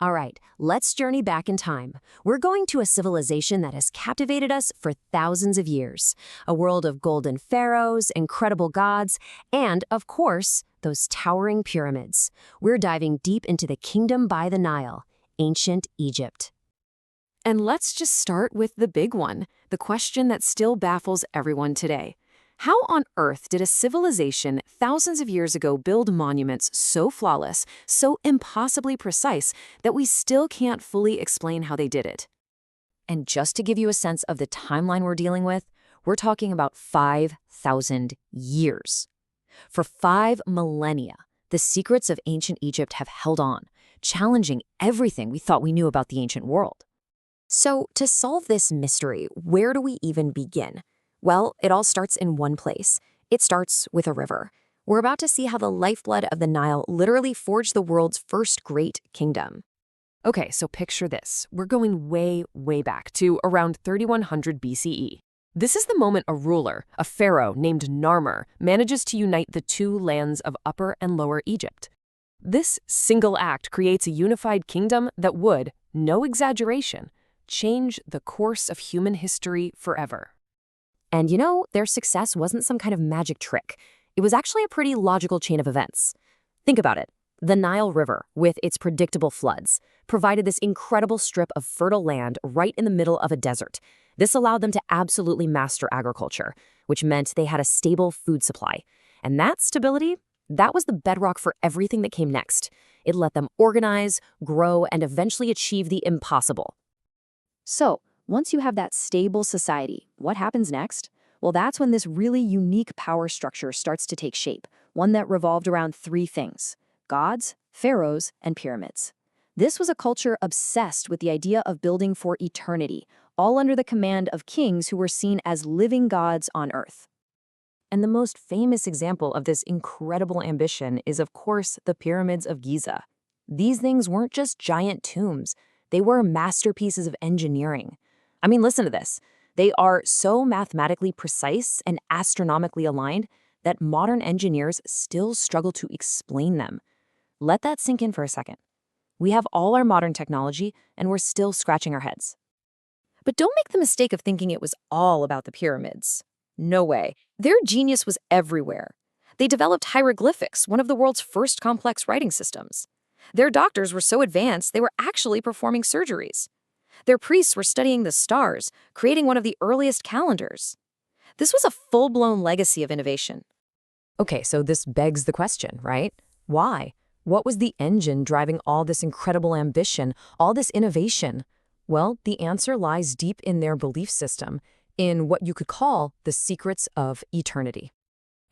All right, let's journey back in time. We're going to a civilization that has captivated us for thousands of years. A world of golden pharaohs, incredible gods, and, of course, those towering pyramids. We're diving deep into the kingdom by the Nile, ancient Egypt. And let's just start with the big one, the question that still baffles everyone today. How on earth did a civilization thousands of years ago build monuments so flawless, so impossibly precise, that we still can't fully explain how they did it? And just to give you a sense of the timeline we're dealing with, we're talking about 5,000 years. For 5 millennia, the secrets of ancient Egypt have held on, challenging everything we thought we knew about the ancient world. So, to solve this mystery, where do we even begin? Well, it all starts in one place. It starts with a river. We're about to see how the lifeblood of the Nile literally forged the world's first great kingdom. Okay, so picture this. We're going way, way back to around 3100 BCE. This is the moment a ruler, a pharaoh named Narmer, manages to unite the two lands of Upper and Lower Egypt. This single act creates a unified kingdom that would, no exaggeration, change the course of human history forever. And you know, their success wasn't some kind of magic trick. It was actually a pretty logical chain of events. Think about it. The Nile River, with its predictable floods, provided this incredible strip of fertile land right in the middle of a desert. This allowed them to absolutely master agriculture, which meant they had a stable food supply. And that stability, that was the bedrock for everything that came next. It let them organize, grow, and eventually achieve the impossible. So, once you have that stable society, what happens next? Well, that's when this really unique power structure starts to take shape, one that revolved around 3 things: gods, pharaohs, and pyramids. This was a culture obsessed with the idea of building for eternity, all under the command of kings who were seen as living gods on earth. And the most famous example of this incredible ambition is, of course, the pyramids of Giza. These things weren't just giant tombs. They were masterpieces of engineering. I mean, listen to this. They are so mathematically precise and astronomically aligned that modern engineers still struggle to explain them. Let that sink in for a second. We have all our modern technology, and we're still scratching our heads. But don't make the mistake of thinking it was all about the pyramids. No way. Their genius was everywhere. They developed hieroglyphics, one of the world's first complex writing systems. Their doctors were so advanced they were actually performing surgeries. Their priests were studying the stars, creating one of the earliest calendars. This was a full-blown legacy of innovation. Okay, so this begs the question, right? Why? What was the engine driving all this incredible ambition, all this innovation? Well, the answer lies deep in their belief system, in what you could call the secrets of eternity.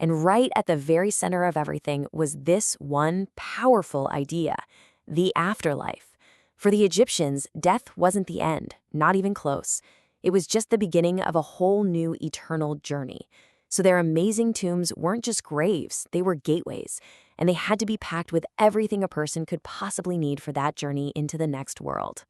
And right at the very center of everything was this one powerful idea: the afterlife. For the Egyptians, death wasn't the end, not even close. It was just the beginning of a whole new eternal journey. So their amazing tombs weren't just graves, they were gateways, and they had to be packed with everything a person could possibly need for that journey into the next world.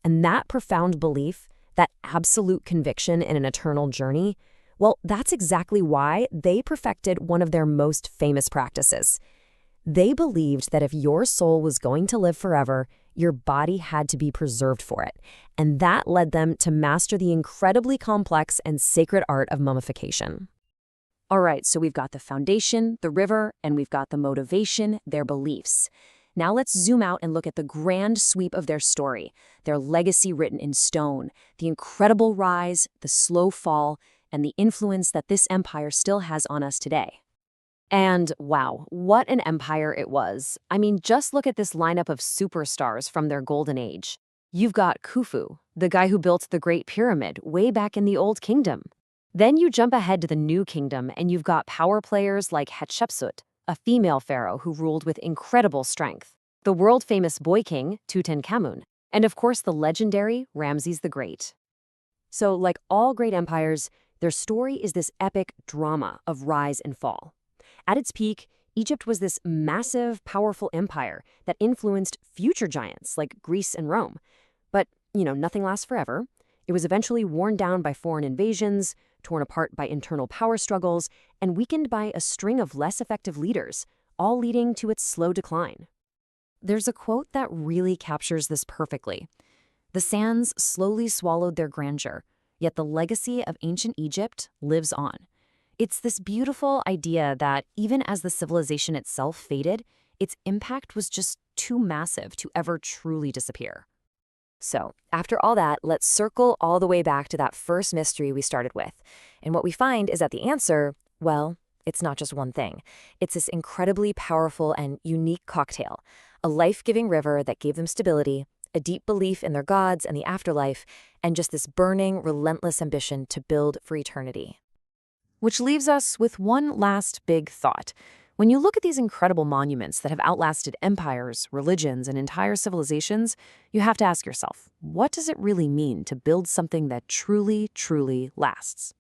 And that profound belief, that absolute conviction in an eternal journey, well, that's exactly why they perfected one of their most famous practices. They believed that if your soul was going to live forever, your body had to be preserved for it, and that led them to master the incredibly complex and sacred art of mummification. All right, so we've got the foundation, the river, and we've got the motivation, their beliefs. Now let's zoom out and look at the grand sweep of their story, their legacy written in stone, the incredible rise, the slow fall, and the influence that this empire still has on us today. And wow, what an empire it was. I mean, just look at this lineup of superstars from their golden age. You've got Khufu, the guy who built the Great Pyramid way back in the Old Kingdom. Then you jump ahead to the New Kingdom and you've got power players like Hatshepsut, a female pharaoh who ruled with incredible strength, the world-famous boy king, Tutankhamun, and of course the legendary Ramses the Great. So like all great empires, their story is this epic drama of rise and fall. At its peak, Egypt was this massive, powerful empire that influenced future giants like Greece and Rome. But, nothing lasts forever. It was eventually worn down by foreign invasions, torn apart by internal power struggles, and weakened by a string of less effective leaders, all leading to its slow decline. there's a quote that really captures this perfectly. The sands slowly swallowed their grandeur, yet the legacy of ancient Egypt lives on. It's this beautiful idea that even as the civilization itself faded, its impact was just too massive to ever truly disappear. So, after all that, let's circle all the way back to that first mystery we started with. And what we find is that the answer, well, it's not just one thing. It's this incredibly powerful and unique cocktail, a life-giving river that gave them stability, a deep belief in their gods and the afterlife, and just this burning, relentless ambition to build for eternity. Which leaves us with one last big thought. When you look at these incredible monuments that have outlasted empires, religions, and entire civilizations, you have to ask yourself, what does it really mean to build something that truly, truly lasts?